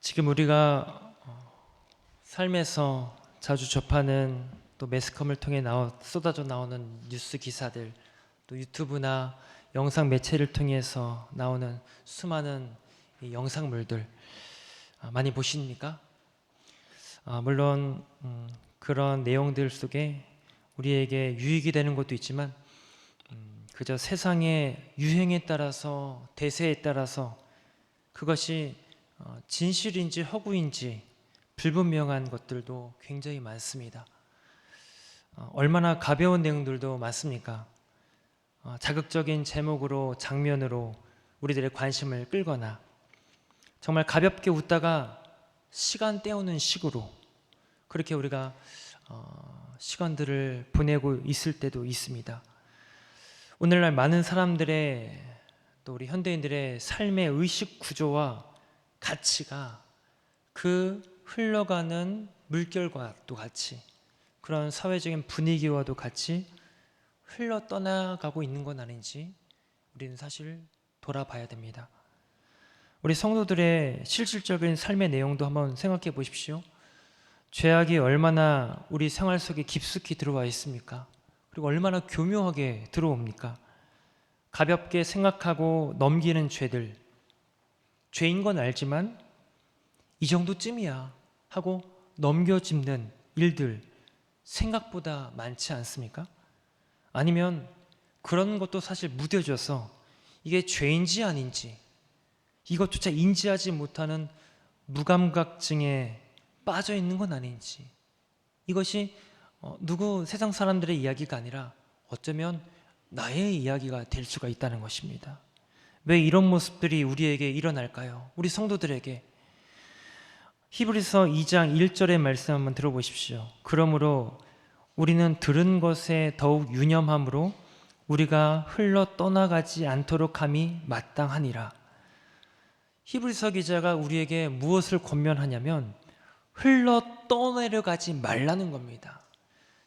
지금 우리가 삶에서 자주 접하는 또 매스컴을 통해 쏟아져 나오는 뉴스 기사들, 또 유튜브나 영상 매체를 통해서 나오는 수많은 이 영상물들 많이 보십니까? 물론 그런 내용들 속에 우리에게 유익이 되는 것도 있지만 그저 세상의 유행에 따라서, 대세에 따라서 그것이 진실인지 허구인지 불분명한 것들도 굉장히 많습니다. 얼마나 가벼운 내용들도 많습니까? 자극적인 제목으로, 장면으로 우리들의 관심을 끌거나 정말 가볍게 웃다가 시간 때우는 식으로 그렇게 우리가 시간들을 보내고 있을 때도 있습니다. 오늘날 많은 사람들의, 또 우리 현대인들의 삶의 의식 구조와 가치가 그 흘러가는 물결과도 같이, 그런 사회적인 분위기와도 같이 흘러 떠나가고 있는 건 아닌지 우리는 사실 돌아봐야 됩니다. 우리 성도들의 실질적인 삶의 내용도 한번 생각해 보십시오. 죄악이 얼마나 우리 생활 속에 깊숙이 들어와 있습니까? 그리고 얼마나 교묘하게 들어옵니까? 가볍게 생각하고 넘기는 죄들, 죄인 건 알지만 이 정도쯤이야 하고 넘겨짚는 일들 생각보다 많지 않습니까? 아니면 그런 것도 사실 무뎌져서 이게 죄인지 아닌지 이것조차 인지하지 못하는 무감각증에 빠져 있는 건 아닌지, 이것이 누구 세상 사람들의 이야기가 아니라 어쩌면 나의 이야기가 될 수가 있다는 것입니다. 왜 이런 모습들이 우리에게 일어날까요? 우리 성도들에게. 히브리서 2장 1절의 말씀 한번 들어보십시오. 그러므로 우리는 들은 것에 더욱 유념함으로 우리가 흘러 떠나가지 않도록 함이 마땅하니라. 히브리서 기자가 우리에게 무엇을 권면하냐면 흘러 떠내려가지 말라는 겁니다.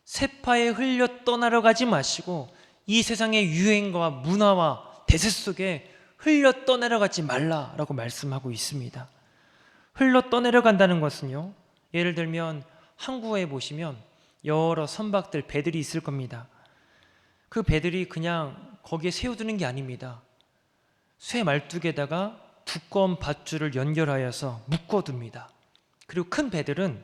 세파에 흘려 떠나려 가지 마시고 이 세상의 유행과 문화와 대세 속에 흘러 떠내려가지 말라라고 말씀하고 있습니다. 흘러 떠내려간다는 것은요, 예를 들면 항구에 보시면 여러 선박들, 배들이 있을 겁니다. 그 배들이 그냥 거기에 세워두는 게 아닙니다. 쇠 말뚝에다가 두꺼운 밧줄을 연결하여서 묶어둡니다. 그리고 큰 배들은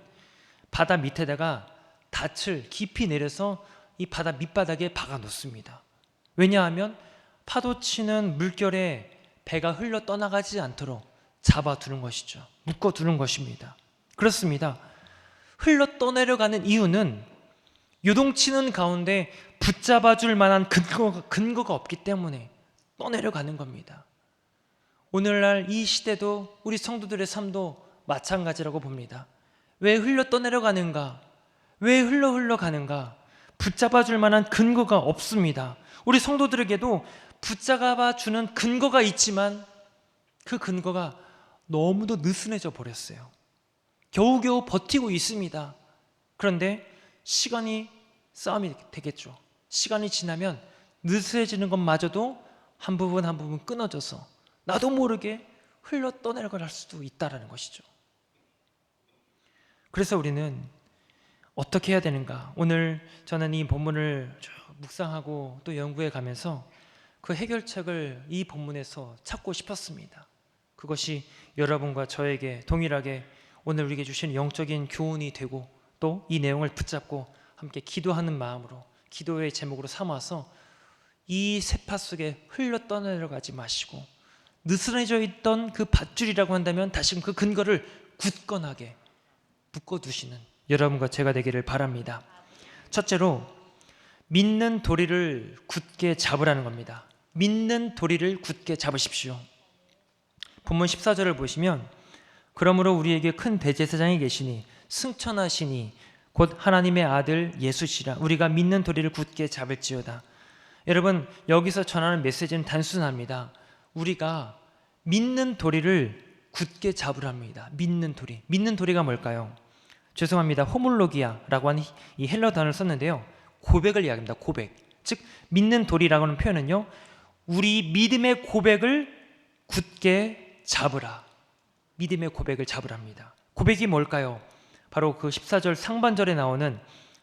바다 밑에다가 닻을 깊이 내려서 이 바다 밑바닥에 박아 놓습니다. 왜냐하면 파도 치는 물결에 배가 흘러 떠나가지 않도록 잡아두는 것이죠. 묶어두는 것입니다. 그렇습니다. 흘러 떠내려가는 이유는 요동치는 가운데 붙잡아줄 만한 근거가 없기 때문에 떠내려가는 겁니다. 오늘날 이 시대도 우리 성도들의 삶도 마찬가지라고 봅니다. 왜 흘러 떠내려가는가? 왜 흘러가는가? 붙잡아줄 만한 근거가 없습니다. 우리 성도들에게도 붙잡아주는 근거가 있지만 그 근거가 너무도 느슨해져 버렸어요. 겨우겨우 버티고 있습니다. 그런데 시간이 싸움이 되겠죠. 시간이 지나면 느슨해지는 것마저도 한 부분 한 부분 끊어져서 나도 모르게 흘러 떠내려갈 수도 있다는 것이죠. 그래서 우리는 어떻게 해야 되는가? 오늘 저는 이 본문을 쭉 묵상하고 또 연구해 가면서 그 해결책을 이 본문에서 찾고 싶었습니다. 그것이 여러분과 저에게 동일하게 오늘 우리에게 주신 영적인 교훈이 되고 또 이 내용을 붙잡고 함께 기도하는 마음으로, 기도의 제목으로 삼아서 이 세파 속에 흘러 떠내려가지 마시고 느슨해져 있던 그 밧줄이라고 한다면 다시금 그 근거를 굳건하게 묶어두시는 여러분과 제가 되기를 바랍니다. 첫째로 믿는 도리를 굳게 잡으라는 겁니다. 믿는 도리를 굳게 잡으십시오. 본문 14절을 보시면 그러므로 우리에게 큰 대제사장이 계시니 승천하시니 곧 하나님의 아들 예수시라. 우리가 믿는 도리를 굳게 잡을지어다. 여러분, 여기서 전하는 메시지는 단순합니다. 우리가 믿는 도리를 굳게 잡으랍니다. 믿는 도리. 믿는 도리가 뭘까요? 죄송합니다. 호몰로기아라고 하는 이 헬러 단어를 썼는데요. 고백을 이야기합니다. 고백. 즉 믿는 도리라고 하는 표현은요, 우리 믿음의 고백을 굳게 잡으라. 믿음의 고백을 잡으랍니다. 고백이 뭘까요? 바로 그 14절 상반절에 나오는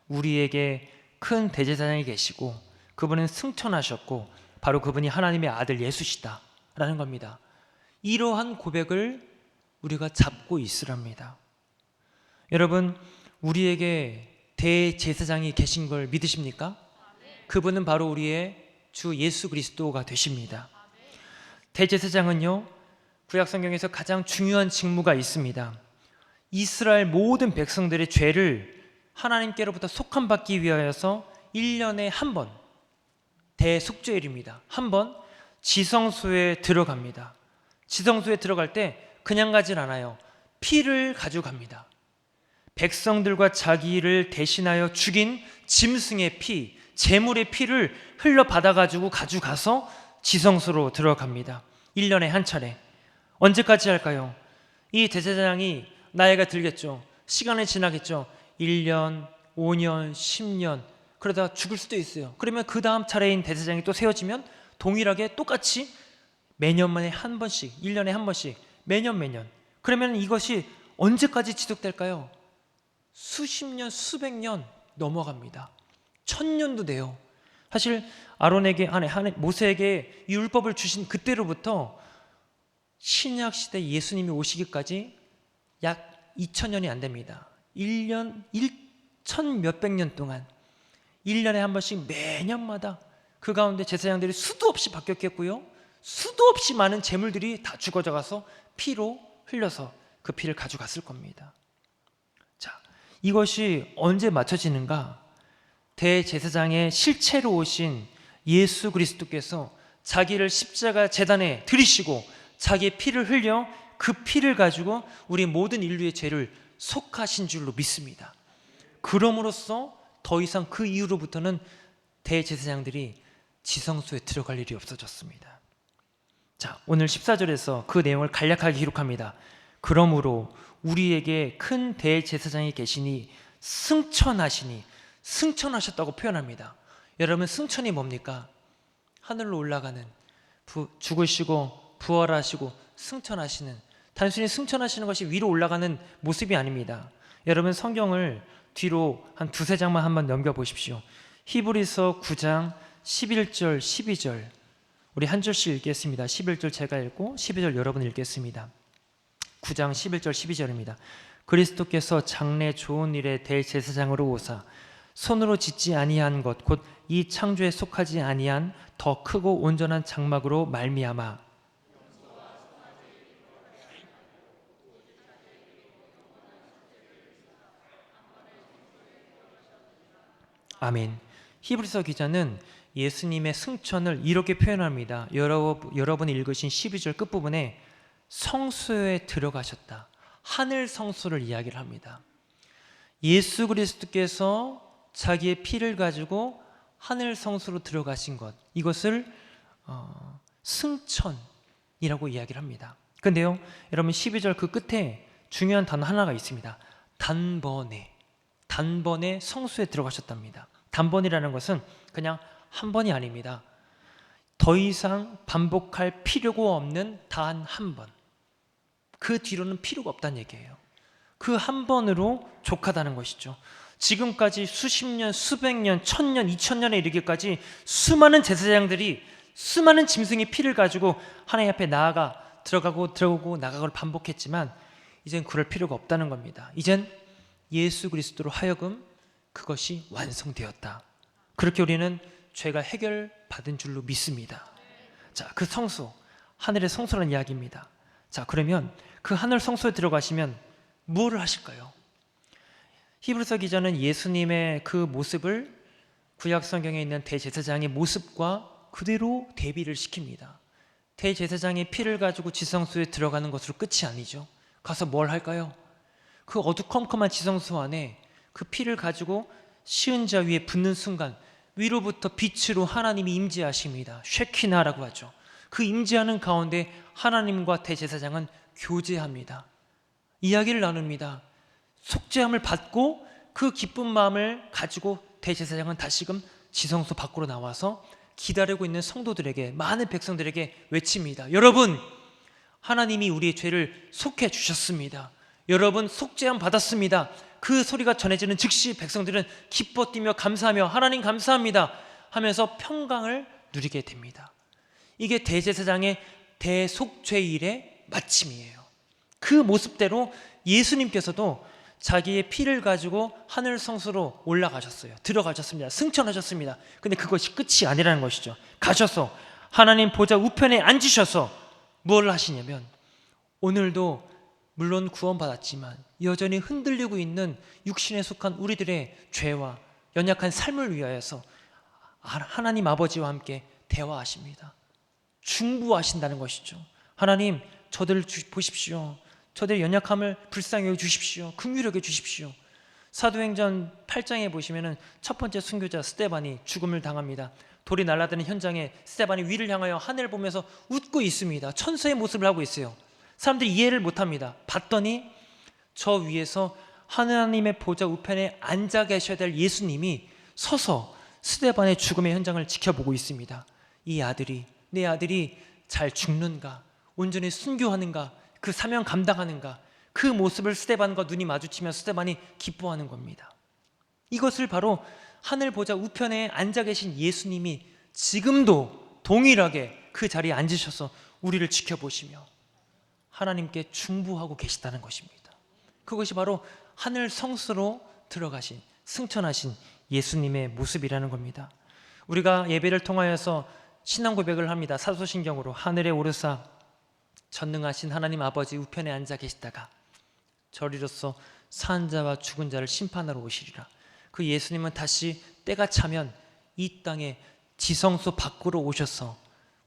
우리에게 큰 대제사장이 계시고 그분은 승천하셨고 바로 그분이 하나님의 아들 예수시다 라는 겁니다. 이러한 고백을 우리가 잡고 있으랍니다. 여러분, 우리에게 대제사장이 계신 걸 믿으십니까? 그분은 바로 우리의 주 예수 그리스도가 되십니다. 대제사장은요, 구약 성경에서 가장 중요한 직무가 있습니다. 이스라엘 모든 백성들의 죄를 하나님께로부터 속함받기 위하여서 1년에 한 번, 대속죄일입니다. 한 번 지성소에 들어갑니다. 지성소에 들어갈 때 그냥 가진 않아요. 피를 가져갑니다. 백성들과 자기를 대신하여 죽인 짐승의 피, 제물의 피를 흘려받아가지고 가져가서 지성소로 들어갑니다. 1년에 한 차례. 언제까지 할까요? 이 대제사장이 나이가 들겠죠. 시간이 지나겠죠. 1년, 5년, 10년 그러다 죽을 수도 있어요. 그러면 그 다음 차례인 대제사장이 또 세워지면 동일하게 똑같이 매년 만에 한 번씩, 1년에 한 번씩, 매년 그러면 이것이 언제까지 지속될까요? 수십 년, 수백 년 넘어갑니다. 1000년도 돼요. 사실 아론에게, 모세에게 이 율법을 주신 그때로부터 신약 시대 예수님이 오시기까지 약 2000년이 안 됩니다. 1년 1천 몇백 년 동안 1년에 한 번씩 매년마다 그 가운데 제사장들이 수도 없이 바뀌었겠고요, 수도 없이 많은 제물들이 다 죽어져 가서 피로 흘려서 그 피를 가져갔을 겁니다. 자, 이것이 언제 맞춰지는가? 대제사장의 실체로 오신 예수 그리스도께서 자기를 십자가 제단에 들이시고 자기의 피를 흘려 그 피를 가지고 우리 모든 인류의 죄를 속하신 줄로 믿습니다. 그럼으로써 더 이상 그 이후로부터는 대제사장들이 지성소에 들어갈 일이 없어졌습니다. 자, 오늘 14절에서 그 내용을 간략하게 기록합니다. 그러므로 우리에게 큰 대제사장이 계시니 승천하셨다고 표현합니다. 여러분, 승천이 뭡니까? 하늘로 올라가는, 죽으시고 부활하시고 승천하시는, 단순히 승천하시는 것이 위로 올라가는 모습이 아닙니다. 여러분, 성경을 뒤로 한 두세 장만 한번 넘겨보십시오. 히브리서 9장 11절 12절 우리 한 절씩 읽겠습니다. 11절 제가 읽고 12절 여러분 읽겠습니다. 9장 11절 12절입니다. 그리스도께서 장래 좋은 일에 대제사장으로 오사 손으로 짓지 아니한 것 곧 이 창조에 속하지 아니한 더 크고 온전한 장막으로 말미암아 아멘. 히브리서 기자는 예수님의 승천을 이렇게 표현합니다. 여러분이 읽으신 12절 끝부분에 성소에 들어가셨다, 하늘 성소를 이야기를 합니다. 예수 그리스도께서 자기의 피를 가지고 하늘 성소로 들어가신 것, 이것을 승천이라고 이야기를 합니다. 그런데요, 여러분 12절 그 끝에 중요한 단어 하나가 있습니다. 단번에 성소에 들어가셨답니다. 단번이라는 것은 그냥 한 번이 아닙니다. 더 이상 반복할 필요가 없는 단 한 번, 그 뒤로는 필요가 없다는 얘기예요. 그 한 번으로 족하다는 것이죠. 지금까지 수십 년, 수백 년, 1000년, 2000년에 이르기까지 수많은 제사장들이 수많은 짐승의 피를 가지고 하나님 앞에 들어가고 나가고를 반복했지만 이젠 그럴 필요가 없다는 겁니다. 이젠 예수 그리스도로 하여금 그것이 완성되었다. 그렇게 우리는 죄가 해결받은 줄로 믿습니다. 자, 그 성소, 하늘의 성소라는 이야기입니다. 자, 그러면 그 하늘 성소에 들어가시면 무엇을 하실까요? 히브리서 기자는 예수님의 그 모습을 구약 성경에 있는 대제사장의 모습과 그대로 대비를 시킵니다. 대제사장의 피를 가지고 지성소에 들어가는 것으로 끝이 아니죠. 가서 뭘 할까요? 그 어두컴컴한 지성소 안에 그 피를 가지고 시은자 위에 붓는 순간 위로부터 빛으로 하나님이 임재하십니다. 쉐키나라고 하죠. 그 임재하는 가운데 하나님과 대제사장은 교제합니다. 이야기를 나눕니다. 속죄함을 받고 그 기쁜 마음을 가지고 대제사장은 다시금 지성소 밖으로 나와서 기다리고 있는 성도들에게, 많은 백성들에게 외칩니다. 여러분, 하나님이 우리의 죄를 속해 주셨습니다. 여러분 속죄함 받았습니다. 그 소리가 전해지는 즉시 백성들은 기뻐 뛰며 감사하며 하나님 감사합니다 하면서 평강을 누리게 됩니다. 이게 대제사장의 대속죄일의 마침이에요. 그 모습대로 예수님께서도 자기의 피를 가지고 하늘 성소로 올라가셨어요. 들어가셨습니다. 승천하셨습니다. 근데 그것이 끝이 아니라는 것이죠. 가셔서 하나님 보좌 우편에 앉으셔서 뭘 하시냐면, 오늘도 물론 구원받았지만 여전히 흔들리고 있는 육신에 속한 우리들의 죄와 연약한 삶을 위하여서 하나님 아버지와 함께 대화하십니다. 중보하신다는 것이죠. 하나님, 저들 보십시오. 저들의 연약함을 불쌍히 여겨 주십시오. 긍휼히 여겨 주십시오. 사도행전 8장에 보시면은 첫 번째 순교자 스데반이 죽음을 당합니다. 돌이 날아드는 현장에 스데반이 위를 향하여 하늘을 보면서 웃고 있습니다. 천사의 모습을 하고 있어요. 사람들이 이해를 못합니다. 봤더니 저 위에서 하나님의 보좌 우편에 앉아 계셔야 될 예수님이 서서 스데반의 죽음의 현장을 지켜보고 있습니다. 이 아들이, 내 아들이 잘 죽는가, 온전히 순교하는가, 그 사명 감당하는가, 그 모습을 스데반과 눈이 마주치며 스데반이 기뻐하는 겁니다. 이것을 바로 하늘 보좌 우편에 앉아 계신 예수님이 지금도 동일하게 그 자리에 앉으셔서 우리를 지켜보시며 하나님께 중보하고 계시다는 것입니다. 그것이 바로 하늘 성소로 들어가신, 승천하신 예수님의 모습이라는 겁니다. 우리가 예배를 통하여서 신앙 고백을 합니다. 사도신경으로 하늘에 오르사 전능하신 하나님 아버지 우편에 앉아 계시다가 저리로서 산 자와 죽은 자를 심판하러 오시리라. 그 예수님은 다시 때가 차면 이 땅에 지성소 밖으로 오셔서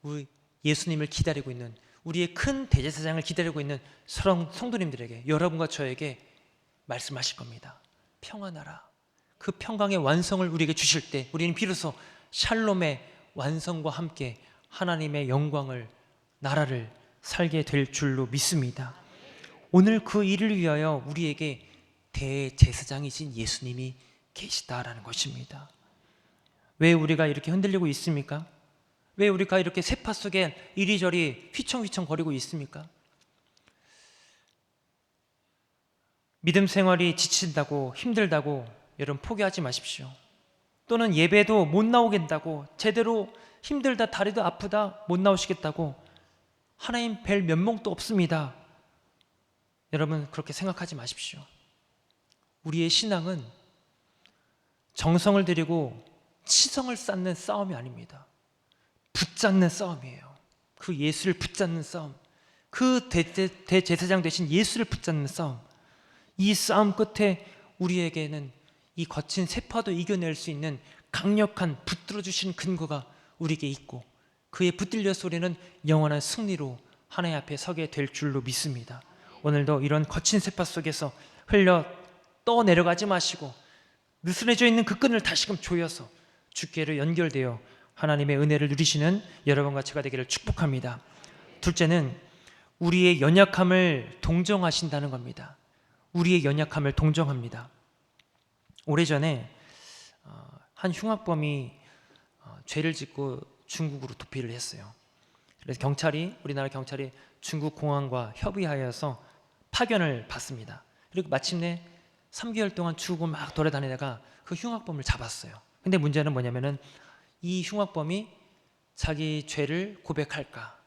우리 예수님을 기다리고 있는, 우리의 큰 대제사장을 기다리고 있는 성도님들에게, 여러분과 저에게 말씀하실 겁니다. 평안하라. 그 평강의 완성을 우리에게 주실 때 우리는 비로소 샬롬의 완성과 함께 하나님의 영광을, 나라를 살게 될 줄로 믿습니다. 오늘 그 일을 위하여 우리에게 대제사장이신 예수님이 계시다라는 것입니다. 왜 우리가 이렇게 흔들리고 있습니까? 왜 우리가 이렇게 세파 속에 이리저리 휘청휘청 거리고 있습니까? 믿음 생활이 지친다고, 힘들다고 여러분 포기하지 마십시오. 또는 예배도 못 나오겠다고, 제대로 힘들다, 다리도 아프다 못 나오시겠다고 하나님 뵐 면목도 없습니다. 여러분 그렇게 생각하지 마십시오. 우리의 신앙은 정성을 들이고 치성을 쌓는 싸움이 아닙니다. 붙잡는 싸움이에요. 그 예수를 붙잡는 싸움, 그 대제사장 되신 예수를 붙잡는 싸움. 이 싸움 끝에 우리에게는 이 거친 세파도 이겨낼 수 있는 강력한 붙들어 주신 근거가 우리에게 있고, 그의 붙들려서 우리는 영원한 승리로 하나님 앞에 서게 될 줄로 믿습니다. 오늘도 이런 거친 세파 속에서 흘려 떠내려가지 마시고 느슨해져 있는 그 끈을 다시금 조여서 주께로 연결되어 하나님의 은혜를 누리시는 여러분과 제가 되기를 축복합니다. 둘째는 우리의 연약함을 동정하신다는 겁니다. 우리의 연약함을 동정합니다. 오래전에 한 흉악범이 죄를 짓고 중국으로 도피를 했어요. 그래서 우리나라 경찰이 중국 공안과 협의하여서 파견을 받습니다. 그리고 마침내 3개월 동안 중국을 막 돌아다니다가 그 흉악범을 잡았어요. 근데 문제는 뭐냐면은 이 흉악범이 자기 죄를 고백할까,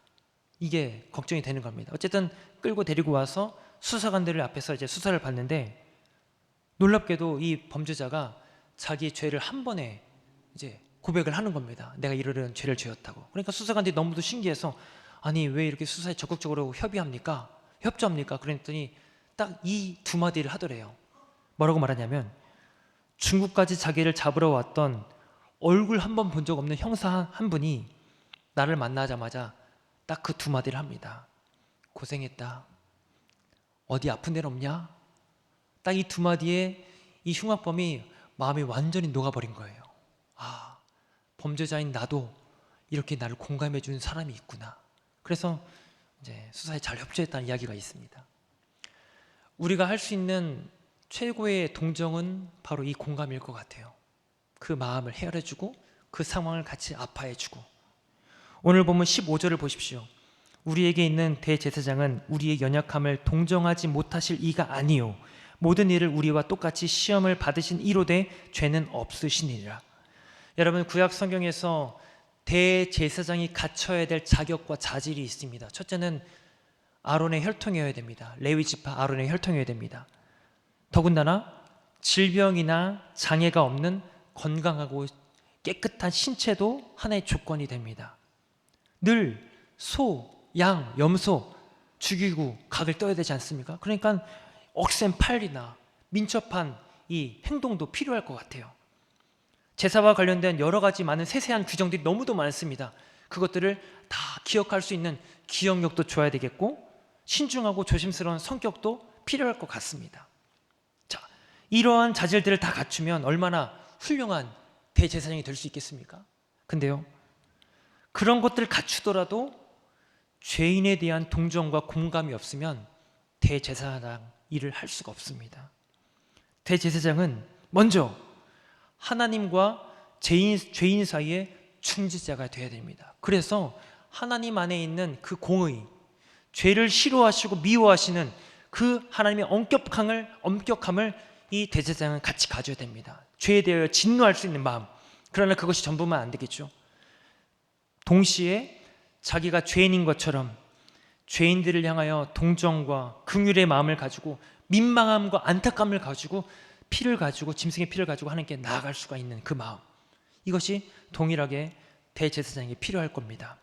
이게 걱정이 되는 겁니다. 어쨌든 끌고 데리고 와서 수사관들 앞에서 이제 수사를 받는데, 놀랍게도 이 범죄자가 자기 죄를 한 번에 이제 고백을 하는 겁니다. 내가 이러이러한 죄를 지었다고. 그러니까 수사관들이 너무도 신기해서, 아니 왜 이렇게 수사에 적극적으로 협조합니까? 그랬더니 딱 이 두 마디를 하더래요. 뭐라고 말하냐면, 중국까지 자기를 잡으러 왔던 얼굴 한 번 본 적 없는 형사 한 분이 나를 만나자마자 딱 그 두 마디를 합니다. 고생했다. 어디 아픈 데는 없냐? 딱 이 두 마디에 이 흉악범이 마음이 완전히 녹아버린 거예요. 아, 범죄자인 나도 이렇게 나를 공감해 주는 사람이 있구나. 그래서 이제 수사에 잘 협조했다는 이야기가 있습니다. 우리가 할 수 있는 최고의 동정은 바로 이 공감일 것 같아요. 그 마음을 헤아려주고 그 상황을 같이 아파해주고. 오늘 보면 15절을 보십시오. 우리에게 있는 대제사장은 우리의 연약함을 동정하지 못하실 이가 아니요 모든 일을 우리와 똑같이 시험을 받으신 이로되 죄는 없으시니라. 여러분, 구약 성경에서 대제사장이 갖춰야 될 자격과 자질이 있습니다. 첫째는 아론의 혈통이어야 됩니다. 레위 지파 아론의 혈통이어야 됩니다. 더군다나 질병이나 장애가 없는 건강하고 깨끗한 신체도 하나의 조건이 됩니다. 늘 소, 양, 염소 죽이고 각을 떠야 되지 않습니까? 그러니까 억센 팔이나 민첩한 이 행동도 필요할 것 같아요. 제사와 관련된 여러 가지 많은 세세한 규정들이 너무도 많습니다. 그것들을 다 기억할 수 있는 기억력도 줘야 되겠고 신중하고 조심스러운 성격도 필요할 것 같습니다. 자, 이러한 자질들을 다 갖추면 얼마나 훌륭한 대제사장이 될 수 있겠습니까? 근데요, 그런 것들을 갖추더라도 죄인에 대한 동정과 공감이 없으면 대제사장 일을 할 수가 없습니다. 대제사장은 먼저 하나님과 죄인 사이에 중지자가 되어야 됩니다. 그래서 하나님 안에 있는 그 공의, 죄를 싫어하시고 미워하시는 그 하나님의 엄격함을 이 대제사장은 같이 가져야 됩니다. 죄에 대하여 진노할 수 있는 마음. 그러나 그것이 전부만 안 되겠죠. 동시에 자기가 죄인인 것처럼 죄인들을 향하여 동정과 긍휼의 마음을 가지고 민망함과 안타까움을 가지고 피를 가지고 짐승의 피를 가지고 하나님께 나아갈 수가 있는 그 마음, 이것이 동일하게 대제사장에게 필요할 겁니다.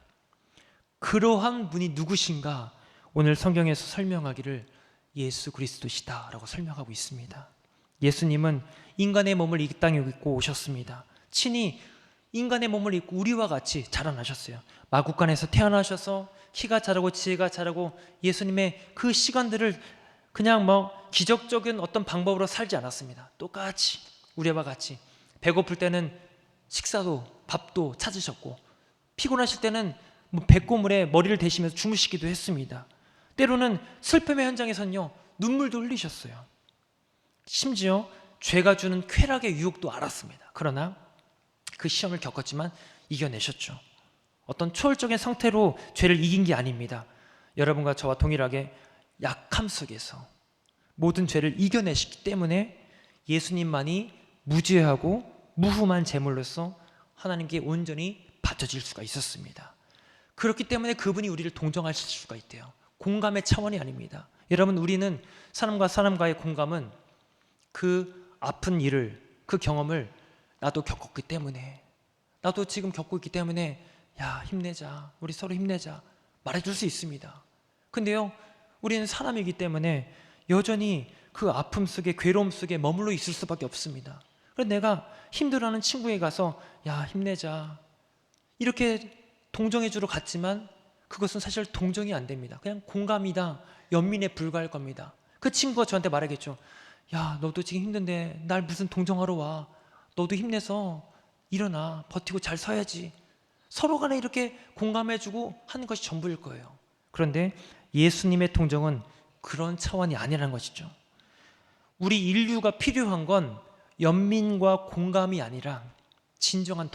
그러한 분이 누구신가? 오늘 성경에서 설명하기를 예수 그리스도시다라고 설명하고 있습니다. 예수님은 인간의 몸을 이 땅에 입고 오셨습니다. 친히 인간의 몸을 입고 우리와 같이 자라나셨어요. 마구간에서 태어나셔서 키가 자라고 지혜가 자라고 예수님의 그 시간들을 그냥 기적적인 어떤 방법으로 살지 않았습니다. 똑같이 우리와 같이 배고플 때는 식사도 밥도 찾으셨고 피곤하실 때는 배꼽물에 머리를 대시면서 주무시기도 했습니다. 때로는 슬픔의 현장에서는요 눈물도 흘리셨어요. 심지어 죄가 주는 쾌락의 유혹도 알았습니다. 그러나 그 시험을 겪었지만 이겨내셨죠. 어떤 초월적인 상태로 죄를 이긴 게 아닙니다. 여러분과 저와 동일하게 약함 속에서 모든 죄를 이겨내시기 때문에 예수님만이 무죄하고 무흠한 제물로서 하나님께 온전히 바쳐질 수가 있었습니다. 그렇기 때문에 그분이 우리를 동정하실 수가 있대요. 공감의 차원이 아닙니다. 여러분, 우리는 사람과 사람과의 공감은 그 아픈 일을, 그 경험을 나도 겪었기 때문에, 나도 지금 겪고 있기 때문에 야 힘내자, 우리 서로 힘내자 말해줄 수 있습니다. 근데요, 우리는 사람이기 때문에 여전히 그 아픔 속에, 괴로움 속에 머물러 있을 수밖에 없습니다. 그래서 내가 힘들어하는 친구에 가서 야 힘내자 이렇게 동정해 주러 갔지만 그것은 사실 동정이 안 됩니다. 그냥 공감이다, 연민에 불과할 겁니다. 그 친구가 저한테 말하겠죠. 야 너도 지금 힘든데 날 무슨 동정하러 와. 너도 힘내서 일어나, 버티고 잘 서야지. 서로 간에 이렇게 공감해주고 하는 것이 전부일 거예요. 그런데 예수님의 동정은 그런 차원이 아니라는 것이죠. 우리 인류가 필요한 건 연민과 공감이 아니라 진정한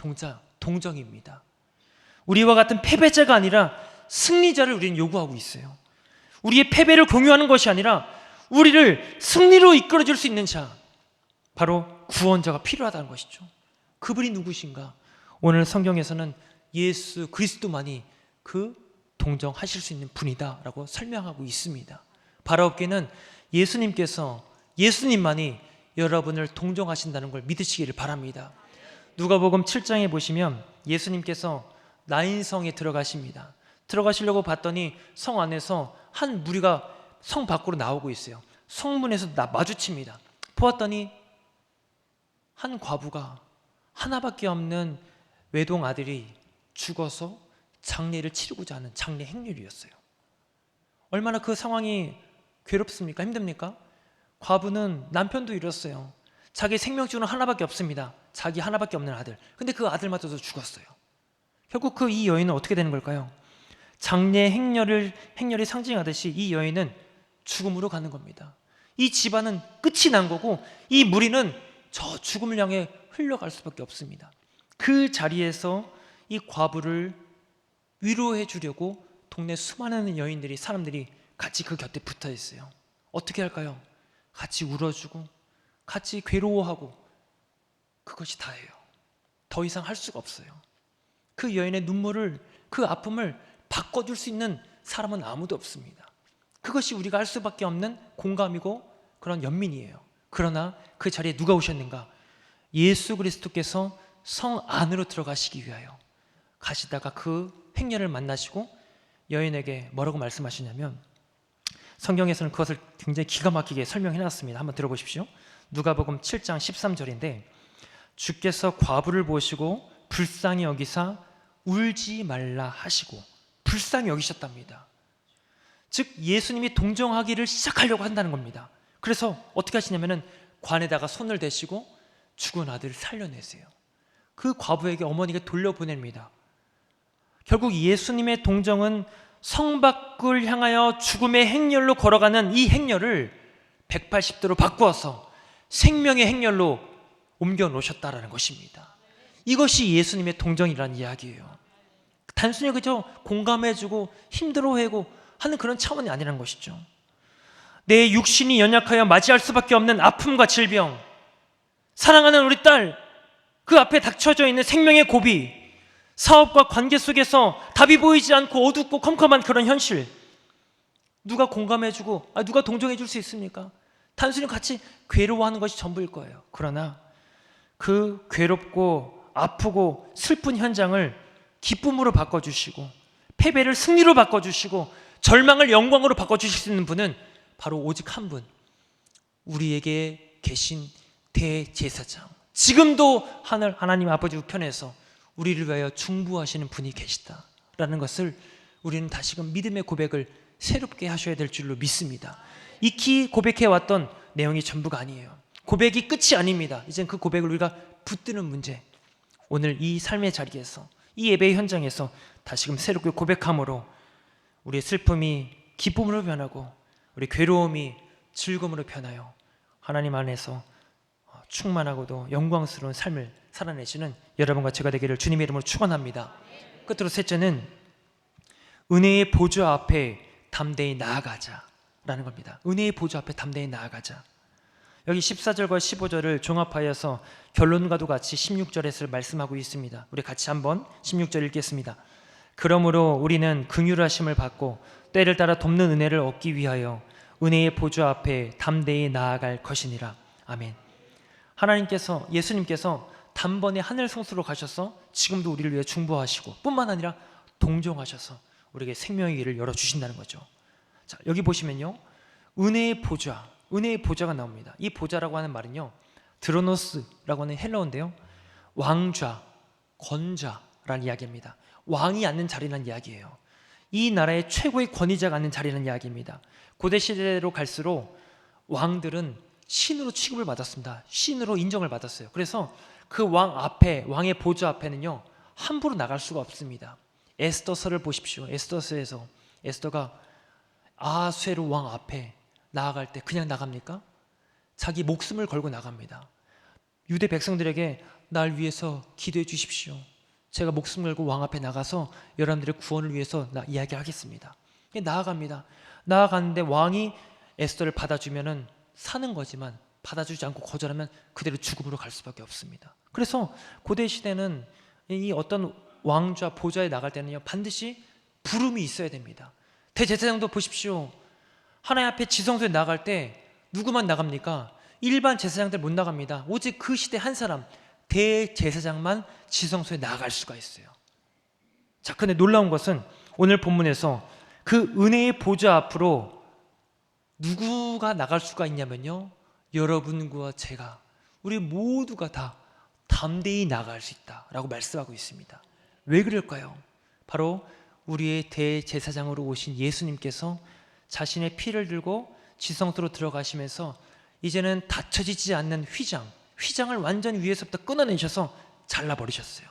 동정입니다. 우리와 같은 패배자가 아니라 승리자를 우리는 요구하고 있어요. 우리의 패배를 공유하는 것이 아니라 우리를 승리로 이끌어줄 수 있는 자, 바로 구원자가 필요하다는 것이죠. 그분이 누구신가? 오늘 성경에서는 예수 그리스도만이 그 동정하실 수 있는 분이다라고 설명하고 있습니다. 바라옵기는 예수님만이 여러분을 동정하신다는 걸 믿으시기를 바랍니다. 누가복음 7장에 보시면 예수님께서 나인성에 들어가십니다. 들어가시려고 봤더니 성 안에서 한 무리가 성 밖으로 나오고 있어요. 성문에서 마주칩니다. 보았더니 한 과부가 하나밖에 없는 외동 아들이 죽어서 장례를 치르고자 하는 장례 행렬이었어요. 얼마나 그 상황이 괴롭습니까? 힘듭니까? 과부는 남편도 잃었어요. 자기 생명줄은 하나밖에 없습니다. 자기 하나밖에 없는 아들. 근데 그 아들마저도 죽었어요. 결국 이 여인은 어떻게 되는 걸까요? 장례 행렬이 상징하듯이 이 여인은 죽음으로 가는 겁니다. 이 집안은 끝이 난 거고 이 무리는 저 죽음을 향해 흘러갈 수밖에 없습니다. 그 자리에서 이 과부를 위로해 주려고 동네 수많은 여인들이, 사람들이 같이 그 곁에 붙어 있어요. 어떻게 할까요? 같이 울어주고 같이 괴로워하고, 그것이 다예요. 더 이상 할 수가 없어요. 그 여인의 눈물을, 그 아픔을 바꿔줄 수 있는 사람은 아무도 없습니다. 그것이 우리가 할 수밖에 없는 공감이고 그런 연민이에요. 그러나 그 자리에 누가 오셨는가? 예수 그리스도께서 성 안으로 들어가시기 위하여 가시다가 그 행렬을 만나시고 여인에게 뭐라고 말씀하시냐면, 성경에서는 그것을 굉장히 기가 막히게 설명해 놨습니다. 한번 들어보십시오. 누가복음 7장 13절인데, 주께서 과부를 보시고 불쌍히 여기사 울지 말라 하시고, 불쌍히 여기셨답니다. 즉 예수님이 동정하기를 시작하려고 한다는 겁니다. 그래서 어떻게 하시냐면은 관에다가 손을 대시고 죽은 아들을 살려내세요. 그 과부에게 어머니가 돌려보냅니다. 결국 예수님의 동정은 성 밖을 향하여 죽음의 행렬로 걸어가는 이 행렬을 180도로 바꾸어서 생명의 행렬로 옮겨 놓으셨다라는 것입니다. 이것이 예수님의 동정이라는 이야기예요. 단순히 그저 공감해주고 힘들어하고 하는 그런 차원이 아니라는 것이죠. 내 육신이 연약하여 맞이할 수밖에 없는 아픔과 질병, 사랑하는 우리 딸, 그 앞에 닥쳐져 있는 생명의 고비, 사업과 관계 속에서 답이 보이지 않고 어둡고 컴컴한 그런 현실, 누가 공감해주고 누가 동정해줄 수 있습니까? 단순히 같이 괴로워하는 것이 전부일 거예요. 그러나 그 괴롭고 아프고 슬픈 현장을 기쁨으로 바꿔주시고, 패배를 승리로 바꿔주시고, 절망을 영광으로 바꿔주실 수 있는 분은 바로 오직 한 분, 우리에게 계신 대제사장, 지금도 하나님 아버지 우편에서 우리를 위하여 중보하시는 분이 계시다라는 것을 우리는 다시금 믿음의 고백을 새롭게 하셔야 될 줄로 믿습니다. 익히 고백해왔던 내용이 전부가 아니에요. 고백이 끝이 아닙니다. 이젠 그 고백을 우리가 붙드는 문제, 오늘 이 삶의 자리에서, 이 예배의 현장에서 다시금 새롭게 고백함으로 우리의 슬픔이 기쁨으로 변하고 우리 괴로움이 즐거움으로 변하여 하나님 안에서 충만하고도 영광스러운 삶을 살아내시는 여러분과 제가 되기를 주님의 이름으로 축원합니다. 끝으로 셋째는 은혜의 보좌 앞에 담대히 나아가자라는 겁니다. 은혜의 보좌 앞에 담대히 나아가자. 여기 14절과 15절을 종합하여서 결론과도 같이 16절에서 말씀하고 있습니다. 우리 같이 한번 16절 읽겠습니다. 그러므로 우리는 긍휼하심을 받고 때를 따라 돕는 은혜를 얻기 위하여 은혜의 보좌 앞에 담대히 나아갈 것이니라. 아멘. 하나님께서, 예수님께서 단번에 하늘 성수로 가셔서 지금도 우리를 위해 중보하시고 뿐만 아니라 동정하셔서 우리에게 생명의 길을 열어주신다는 거죠. 자, 여기 보시면요, 은혜의 보좌, 은혜의 보좌가 나옵니다. 이 보좌라고 하는 말은요, 드로노스라고 하는 헬라어인데요, 왕좌, 권좌라는 이야기입니다. 왕이 앉는 자리라는 이야기예요. 이 나라의 최고의 권위자가 앉는 자리라는 이야기입니다. 고대 시대로 갈수록 왕들은 신으로 취급을 받았습니다. 신으로 인정을 받았어요. 그래서 그 왕 앞에, 왕의 보좌 앞에는요, 함부로 나갈 수가 없습니다. 에스더서를 보십시오. 에스더서에서 에스더가 아수에로 왕 앞에 나아갈 때 그냥 나갑니까? 자기 목숨을 걸고 나갑니다. 유대 백성들에게 날 위해서 기도해 주십시오. 제가 목숨 걸고 왕 앞에 나가서 여러분들의 구원을 위해서 이야기하겠습니다. 나아갑니다. 나아가는데 왕이 에스더를 받아주면은 사는 거지만 받아주지 않고 거절하면 그대로 죽음으로 갈 수밖에 없습니다. 그래서 고대 시대는 이 어떤 왕좌 보좌에 나갈 때는요, 반드시 부름이 있어야 됩니다. 대제사장도 보십시오. 하나님 앞에 지성소에 나갈 때 누구만 나갑니까? 일반 제사장들 못 나갑니다. 오직 그 시대 한 사람, 대제사장만 지성소에 나갈 수가 있어요. 자, 근데 놀라운 것은 오늘 본문에서 그 은혜의 보좌 앞으로 누구가 나갈 수가 있냐면요, 여러분과 제가, 우리 모두가 다 담대히 나갈 수 있다라고 말씀하고 있습니다. 왜 그럴까요? 바로 우리의 대제사장으로 오신 예수님께서 자신의 피를 들고 지성소로 들어가시면서 이제는 닫혀지지 않는 휘장을 완전히 위에서부터 끊어내셔서 잘라버리셨어요.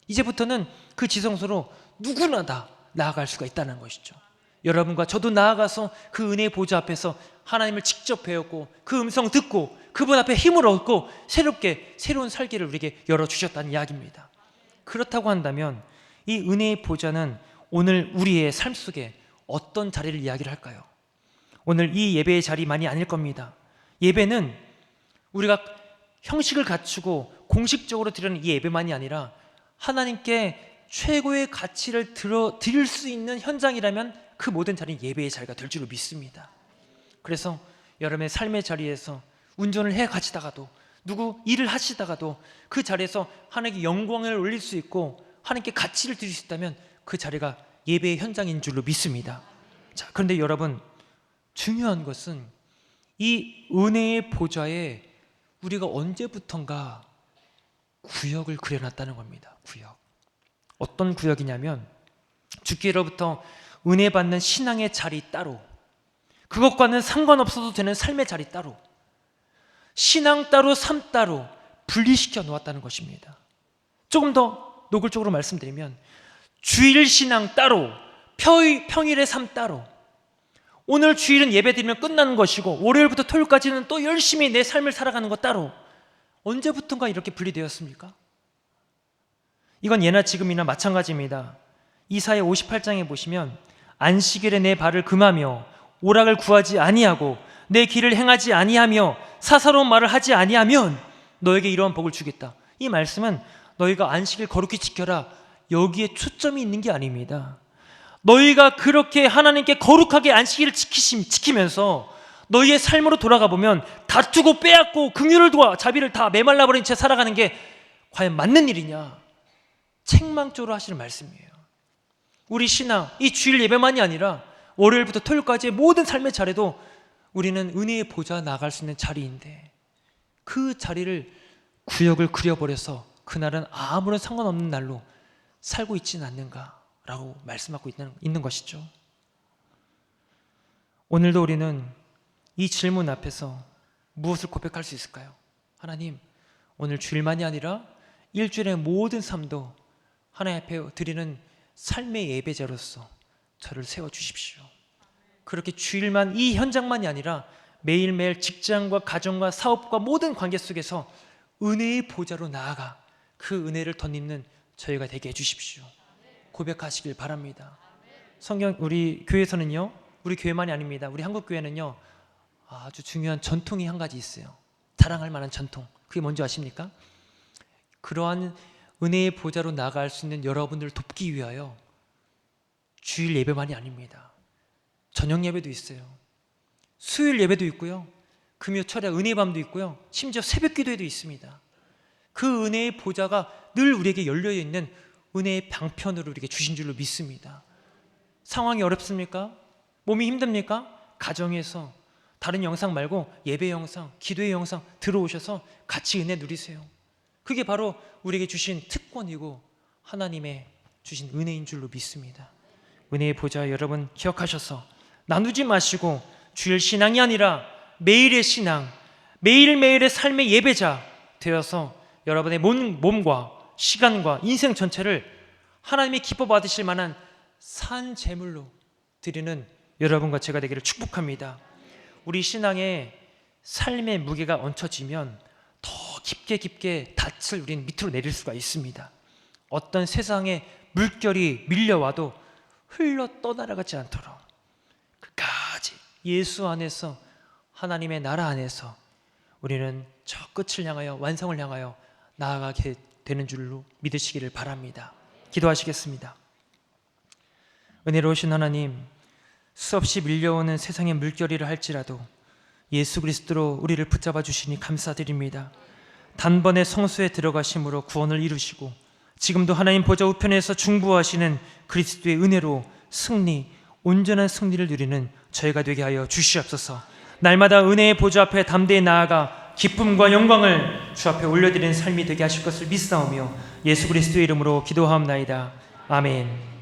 이제부터는 그 지성소로 누구나 다 나아갈 수가 있다는 것이죠. 여러분과 저도 나아가서 그 은혜의 보좌 앞에서 하나님을 직접 배웠고 그 음성 듣고 그분 앞에 힘을 얻고 새로운 살기를 우리에게 열어주셨다는 이야기입니다. 그렇다고 한다면 이 은혜의 보좌는 오늘 우리의 삶 속에 어떤 자리를 이야기를 할까요? 오늘 이 예배의 자리만이 아닐 겁니다. 예배는 우리가 형식을 갖추고 공식적으로 드리는 이 예배만이 아니라 하나님께 최고의 가치를 드릴 수 있는 현장이라면 그 모든 자리는 예배의 자리가 될 줄로 믿습니다. 그래서 여러분의 삶의 자리에서 운전을 해 가시다가도 누구 일을 하시다가도 그 자리에서 하나님께 영광을 올릴 수 있고 하나님께 가치를 드릴 수 있다면 그 자리가 예배의 현장인 줄로 믿습니다. 자, 그런데 여러분, 중요한 것은 이 은혜의 보좌에 우리가 언제부턴가 구역을 그려놨다는 겁니다. 구역. 어떤 구역이냐면 주께로부터 은혜 받는 신앙의 자리 따로, 그것과는 상관없어도 되는 삶의 자리 따로, 신앙 따로 삶 따로 분리시켜 놓았다는 것입니다. 조금 더 노골적으로 말씀드리면 주일 신앙 따로, 평일의 삶 따로. 오늘 주일은 예배드리면 끝나는 것이고 월요일부터 토요일까지는 또 열심히 내 삶을 살아가는 것 따로. 언제부턴가 이렇게 분리되었습니까? 이건 예나 지금이나 마찬가지입니다. 이사야 58장에 보시면 안식일에 내 발을 금하며 오락을 구하지 아니하고 내 길을 행하지 아니하며 사사로운 말을 하지 아니하면 너에게 이러한 복을 주겠다. 이 말씀은 너희가 안식일 거룩히 지켜라, 여기에 초점이 있는 게 아닙니다. 너희가 그렇게 하나님께 거룩하게 안식일을 지키면서 너희의 삶으로 돌아가 보면 다투고 빼앗고 긍휼을 도와 자비를 다 메말라버린 채 살아가는 게 과연 맞는 일이냐, 책망조로 하시는 말씀이에요. 우리 신앙, 이 주일 예배만이 아니라 월요일부터 토요일까지의 모든 삶의 자리도 우리는 은혜의 보좌 나갈 수 있는 자리인데 그 자리를 구역을 그려버려서 그날은 아무런 상관없는 날로 살고 있지는 않는가라고 말씀하고 있는 것이죠. 오늘도 우리는 이 질문 앞에서 무엇을 고백할 수 있을까요? 하나님, 오늘 주일만이 아니라 일주일의 모든 삶도 하나님 앞에 드리는 삶의 예배자로서 저를 세워주십시오. 그렇게 주일만, 이 현장만이 아니라 매일매일 직장과 가정과 사업과 모든 관계 속에서 은혜의 보좌로 나아가 그 은혜를 덧입는 저희가 되게 해주십시오. 고백하시길 바랍니다. 성경, 우리 교회에서는요, 우리 교회만이 아닙니다. 우리 한국교회는요, 아주 중요한 전통이 한 가지 있어요. 자랑할 만한 전통. 그게 뭔지 아십니까? 그러한 은혜의 보좌로 나아갈 수 있는 여러분들을 돕기 위하여 주일 예배만이 아닙니다. 저녁 예배도 있어요. 수요일 예배도 있고요. 금요 철야 은혜의 밤도 있고요. 심지어 새벽 기도회도 있습니다. 그 은혜의 보좌가 늘 우리에게 열려 있는 은혜의 방편으로 우리에게 주신 줄로 믿습니다. 상황이 어렵습니까? 몸이 힘듭니까? 가정에서 다른 영상 말고 예배 영상, 기도의 영상 들어오셔서 같이 은혜 누리세요. 그게 바로 우리에게 주신 특권이고 하나님의 주신 은혜인 줄로 믿습니다. 은혜의 보좌 여러분 기억하셔서 나누지 마시고 주일 신앙이 아니라 매일의 신앙, 매일매일의 삶의 예배자 되어서 여러분의 몸과 시간과 인생 전체를 하나님이 기뻐 받으실 만한 산 제물로 드리는 여러분과 제가 되기를 축복합니다. 우리 신앙의 삶의 무게가 얹혀지면 더 깊게 닻을 우리는 밑으로 내릴 수가 있습니다. 어떤 세상의 물결이 밀려와도 흘러 떠나가지 않도록 끝까지 예수 안에서, 하나님의 나라 안에서 우리는 저 끝을 향하여, 완성을 향하여 나아가게 되는 줄로 믿으시기를 바랍니다. 기도하시겠습니다. 은혜로우신 하나님, 수없이 밀려오는 세상의 물결이라 할지라도 예수 그리스도로 우리를 붙잡아 주시니 감사드립니다. 단번에 성소에 들어가심으로 구원을 이루시고 지금도 하나님 보좌 우편에서 중보하시는 그리스도의 은혜로 승리, 온전한 승리를 누리는 저희가 되게 하여 주시옵소서. 날마다 은혜의 보좌 앞에 담대히 나아가 기쁨과 영광을 주 앞에 올려드리는 삶이 되게 하실 것을 믿사오며 예수 그리스도의 이름으로 기도하옵나이다. 아멘.